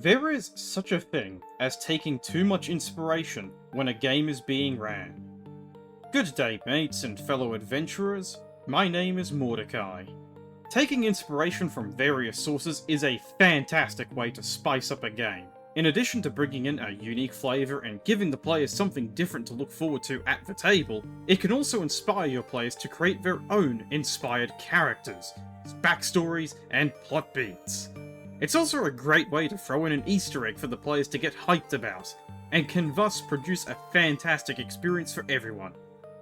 There is such a thing as taking too much inspiration when a game is being ran. Good day, mates and fellow adventurers. My name is Mordecai. Taking inspiration from various sources is a fantastic way to spice up a game. In addition to bringing in a unique flavour and giving the players something different to look forward to at the table, it can also inspire your players to create their own inspired characters, backstories, and plot beats. It's also a great way to throw in an Easter egg for the players to get hyped about, and can thus produce a fantastic experience for everyone.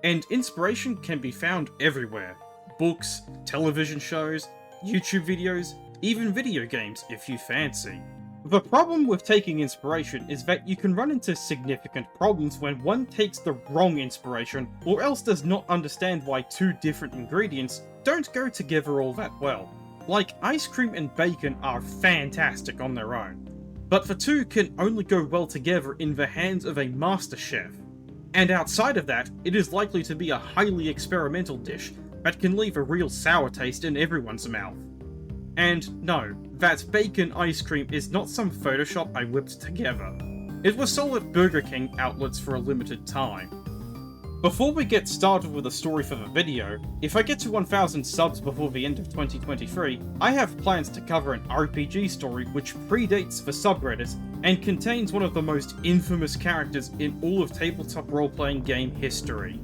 And inspiration can be found everywhere. Books, television shows, YouTube videos, even video games if you fancy. The problem with taking inspiration is that you can run into significant problems when one takes the wrong inspiration, or else does not understand why two different ingredients don't go together all that well. Like, ice cream and bacon are fantastic on their own, but the two can only go well together in the hands of a master chef. And outside of that, it is likely to be a highly experimental dish that can leave a real sour taste in everyone's mouth. And no, that bacon ice cream is not some Photoshop I whipped together. It was sold at Burger King outlets for a limited time. Before we get started with the story for the video, if I get to 1000 subs before the end of 2023, I have plans to cover an RPG story which predates the subreddit and contains one of the most infamous characters in all of tabletop role-playing game history.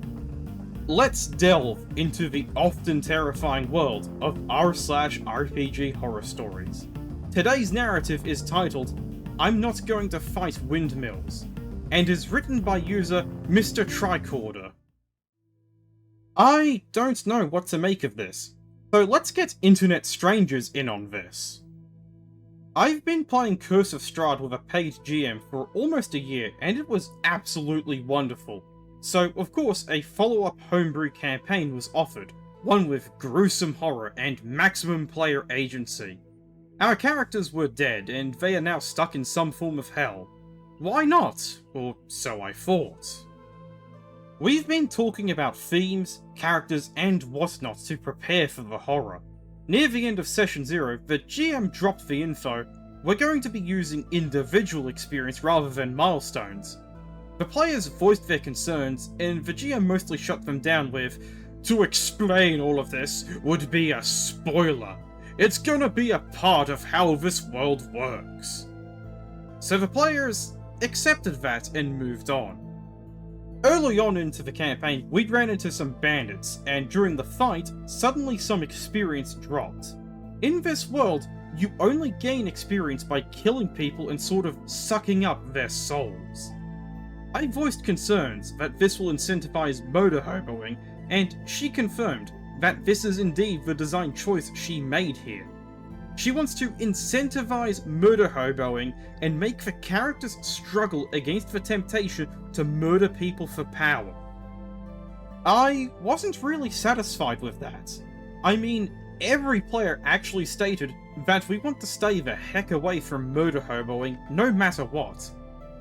Let's delve into the often terrifying world of r/RPGHorrorStories. Today's narrative is titled, I'm Not Going to Fight Windmills, and is written by user Mr. Tricorder. I don't know what to make of this, so let's get internet strangers in on this. I've been playing Curse of Strahd with a paid GM for almost a year, and it was absolutely wonderful. So, of course, a follow-up homebrew campaign was offered, one with gruesome horror and maximum player agency. Our characters were dead, and they are now stuck in some form of hell. Why not? Or so I thought. We've been talking about themes, characters, and whatnot to prepare for the horror. Near the end of Session 0, the GM dropped the info, we're going to be using individual experience rather than milestones. The players voiced their concerns, and the GM mostly shut them down with, to explain all of this would be a spoiler. It's gonna be a part of how this world works. So the players accepted that and moved on. Early on into the campaign, we ran into some bandits, and during the fight, suddenly some experience dropped. In this world, you only gain experience by killing people and sort of sucking up their souls. I voiced concerns that this will incentivize murder hoboing, and she confirmed that this is indeed the design choice she made here. She wants to incentivize murder hoboing and make the characters struggle against the temptation to murder people for power. I wasn't really satisfied with that. I mean, every player actually stated that we want to stay the heck away from murder hoboing no matter what.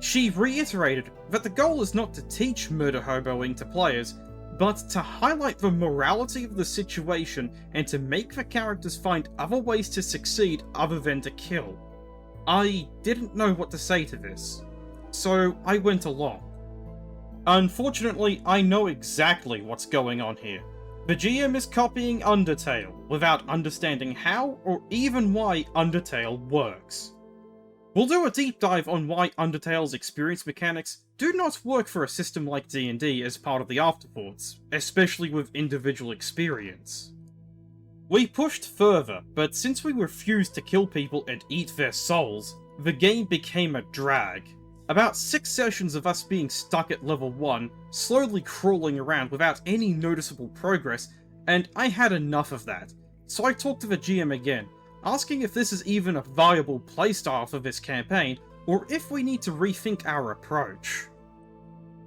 She reiterated that the goal is not to teach murder hoboing to players, but to highlight the morality of the situation and to make the characters find other ways to succeed other than to kill. I didn't know what to say to this, so I went along. Unfortunately, I know exactly what's going on here. The GM is copying Undertale without understanding how or even why Undertale works. We'll do a deep dive on why Undertale's experience mechanics do not work for a system like D&D as part of the afterthoughts, especially with individual experience. We pushed further, but since we refused to kill people and eat their souls, the game became a drag. About 6 sessions of us being stuck at level 1, slowly crawling around without any noticeable progress, and I had enough of that, so I talked to the GM again, asking if this is even a viable playstyle for this campaign, or if we need to rethink our approach.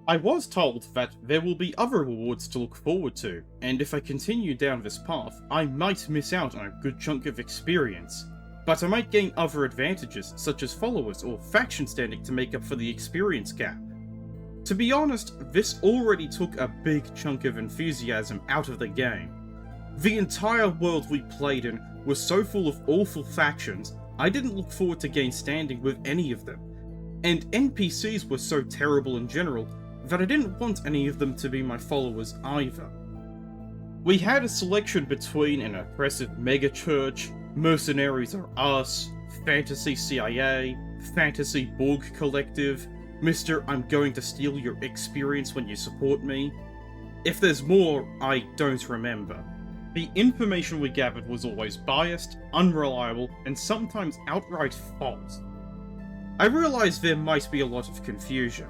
I was told that there will be other rewards to look forward to, and if I continue down this path, I might miss out on a good chunk of experience, but I might gain other advantages such as followers or faction standing to make up for the experience gap. To be honest, this already took a big chunk of enthusiasm out of the game. The entire world we played in was so full of awful factions I didn't look forward to gain standing with any of them, and NPCs were so terrible in general that I didn't want any of them to be my followers either. We had a selection between an oppressive megachurch, Mercenaries Are Us, Fantasy CIA, Fantasy Borg Collective, Mr. I'm going to steal your experience when you support me. If there's more, I don't remember. The information we gathered was always biased, unreliable, and sometimes outright false. I realised there might be a lot of confusion.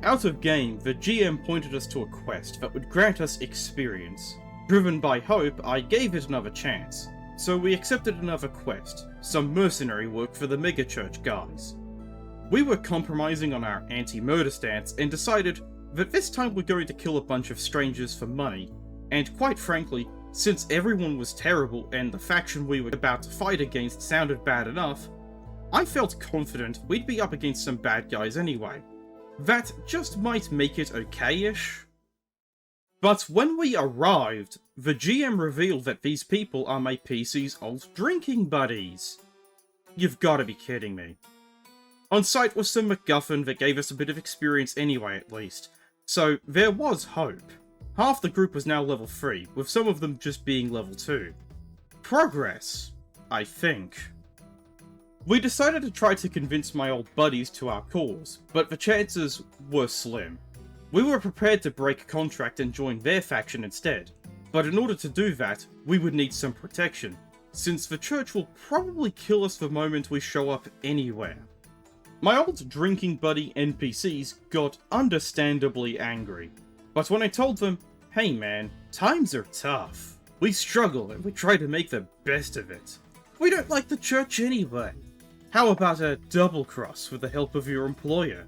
Out of game, the GM pointed us to a quest that would grant us experience. Driven by hope, I gave it another chance, so we accepted another quest, some mercenary work for the megachurch guys. We were compromising on our anti-murder stance and decided that this time we're going to kill a bunch of strangers for money, and quite frankly, since everyone was terrible and the faction we were about to fight against sounded bad enough, I felt confident we'd be up against some bad guys anyway. That just might make it okay-ish. But when we arrived, the GM revealed that these people are my PC's old drinking buddies. You've gotta be kidding me. On site was some MacGuffin that gave us a bit of experience anyway at least, so there was hope. Half the group was now level 3, with some of them just being level 2. Progress, I think. We decided to try to convince my old buddies to our cause, but the chances were slim. We were prepared to break contract and join their faction instead, but in order to do that, we would need some protection, since the church will probably kill us the moment we show up anywhere. My old drinking buddy NPCs got understandably angry, but when I told them, hey man, times are tough. We struggle and we try to make the best of it. We don't like the church anyway. How about a double cross with the help of your employer?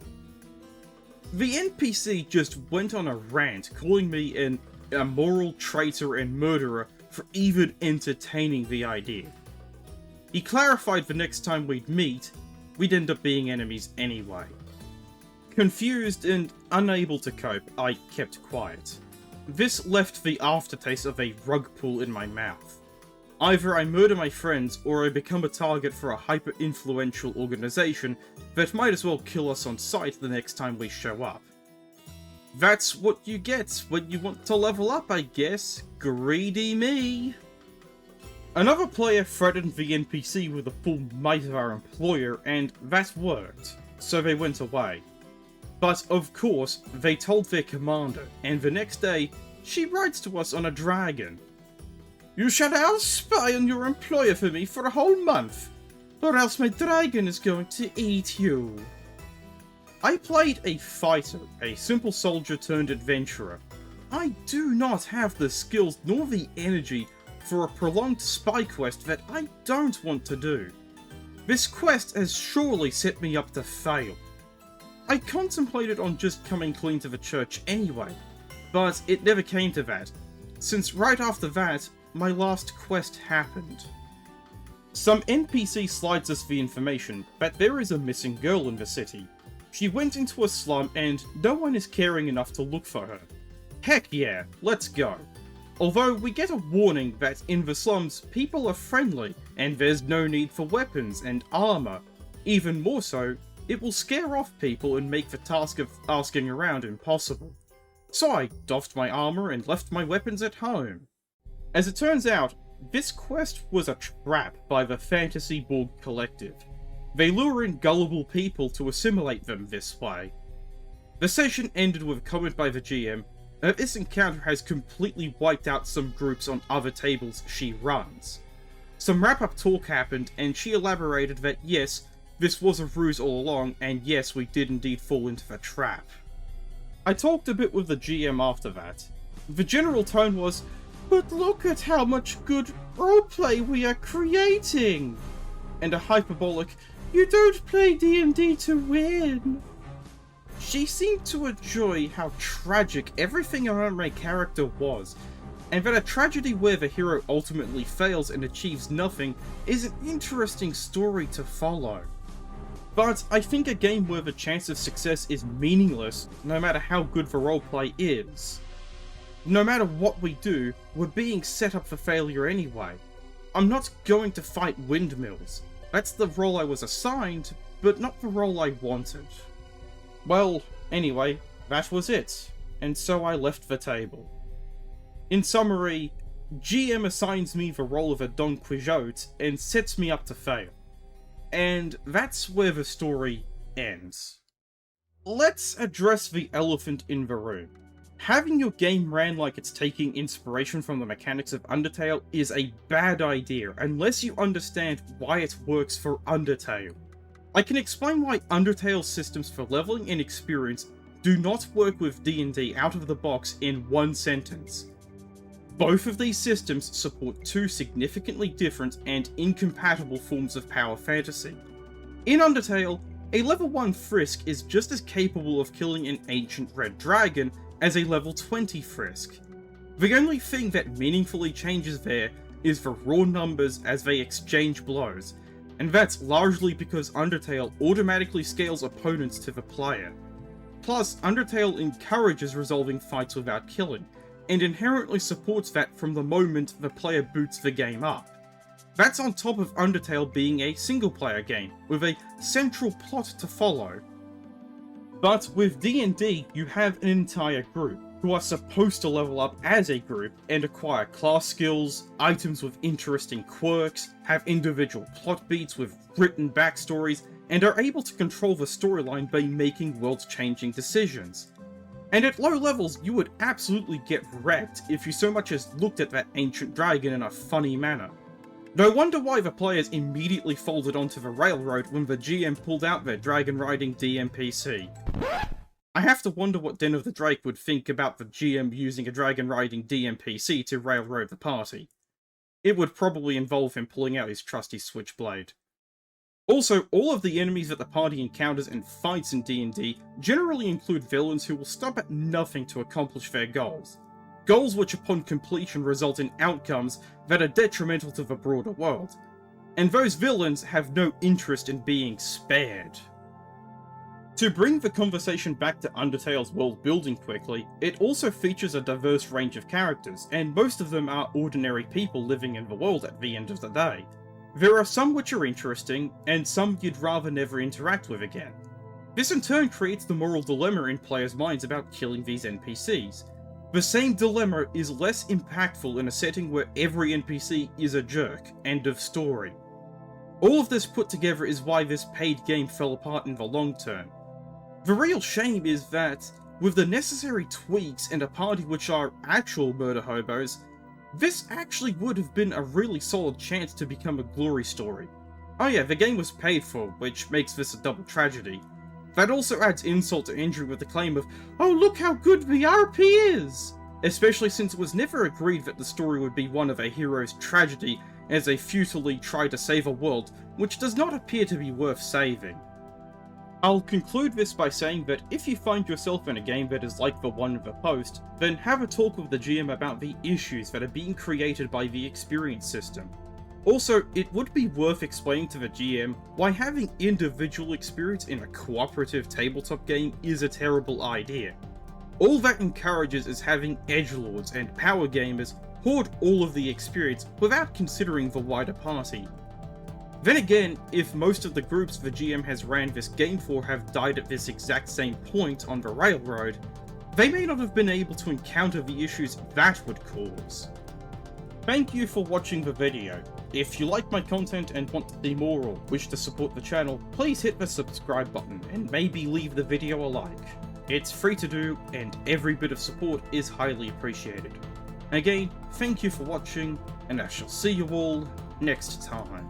The NPC just went on a rant calling me an immoral traitor and murderer for even entertaining the idea. He clarified the next time we'd meet, we'd end up being enemies anyway. Confused and unable to cope, I kept quiet. This left the aftertaste of a rug pull in my mouth. Either I murder my friends, or I become a target for a hyper-influential organization that might as well kill us on sight the next time we show up. That's what you get when you want to level up, I guess. Greedy me. Another player threatened the NPC with the full might of our employer, and that worked, so they went away. But of course, they told their commander, and the next day, she rides to us on a dragon. You shall now spy on your employer for me for a whole month, or else my dragon is going to eat you. I played a fighter, a simple soldier turned adventurer. I do not have the skills nor the energy for a prolonged spy quest that I don't want to do. This quest has surely set me up to fail. I contemplated on just coming clean to the church anyway, but it never came to that, since right after that, my last quest happened. Some NPC slides us the information that there is a missing girl in the city. She went into a slum and no one is caring enough to look for her. Heck yeah, let's go. Although we get a warning that in the slums people are friendly and there's no need for weapons and armor. Even more so, it will scare off people and make the task of asking around impossible. So I doffed my armor and left my weapons at home. As it turns out, this quest was a trap by the Fantasy Borg Collective. They lure in gullible people to assimilate them this way. The session ended with a comment by the GM that this encounter has completely wiped out some groups on other tables she runs. Some wrap-up talk happened and she elaborated that yes, this was a ruse all along and yes, we did indeed fall into the trap. I talked a bit with the GM after that. The general tone was, but look at how much good roleplay we are creating! And a hyperbolic, you don't play D&D to win! She seemed to enjoy how tragic everything around my character was, and that a tragedy where the hero ultimately fails and achieves nothing is an interesting story to follow. But I think a game where the chance of success is meaningless, no matter how good the roleplay is. No matter what we do, we're being set up for failure anyway. I'm not going to fight windmills. That's the role I was assigned, but not the role I wanted. Well, anyway, that was it, and so I left the table. In summary, GM assigns me the role of a Don Quixote and sets me up to fail. And that's where the story ends. Let's address the elephant in the room. Having your game ran like it's taking inspiration from the mechanics of Undertale is a bad idea unless you understand why it works for Undertale. I can explain why Undertale's systems for leveling and experience do not work with D&D out of the box in one sentence. Both of these systems support two significantly different and incompatible forms of power fantasy. In Undertale, a level 1 Frisk is just as capable of killing an ancient red dragon as a level 20 Frisk. The only thing that meaningfully changes there is the raw numbers as they exchange blows, and that's largely because Undertale automatically scales opponents to the player. Plus, Undertale encourages resolving fights without killing, and inherently supports that from the moment the player boots the game up. That's on top of Undertale being a single-player game, with a central plot to follow. But with D&D, you have an entire group, who are supposed to level up as a group and acquire class skills, items with interesting quirks, have individual plot beats with written backstories, and are able to control the storyline by making world-changing decisions. And at low levels, you would absolutely get wrecked if you so much as looked at that ancient dragon in a funny manner. No wonder why the players immediately folded onto the railroad when the GM pulled out their dragon-riding DMPC. I have to wonder what Den of the Drake would think about the GM using a dragon-riding DMPC to railroad the party. It would probably involve him pulling out his trusty switchblade. Also, all of the enemies that the party encounters and fights in D&D generally include villains who will stop at nothing to accomplish their goals. Goals which upon completion result in outcomes that are detrimental to the broader world. And those villains have no interest in being spared. To bring the conversation back to Undertale's world building quickly, it also features a diverse range of characters, and most of them are ordinary people living in the world at the end of the day. There are some which are interesting, and some you'd rather never interact with again. This in turn creates the moral dilemma in players' minds about killing these NPCs. The same dilemma is less impactful in a setting where every NPC is a jerk. End of story. All of this put together is why this paid game fell apart in the long term. The real shame is that, with the necessary tweaks and a party which are actual murder hobos, this actually would have been a really solid chance to become a glory story. Oh yeah, the game was paid for, which makes this a double tragedy. That also adds insult to injury with the claim of, "Oh, look how good the RP is!" Especially since it was never agreed that the story would be one of a hero's tragedy as they futilely try to save a world which does not appear to be worth saving. I'll conclude this by saying that if you find yourself in a game that is like the one in the post, then have a talk with the GM about the issues that are being created by the experience system. Also, it would be worth explaining to the GM why having individual experience in a cooperative tabletop game is a terrible idea. All that encourages is having edgelords and power gamers hoard all of the experience without considering the wider party. Then again, if most of the groups the GM has ran this game for have died at this exact same point on the railroad, they may not have been able to encounter the issues that would cause. Thank you for watching the video. If you like my content and want to see more or wish to support the channel, please hit the subscribe button and maybe leave the video a like. It's free to do, and every bit of support is highly appreciated. Again, thank you for watching, and I shall see you all next time.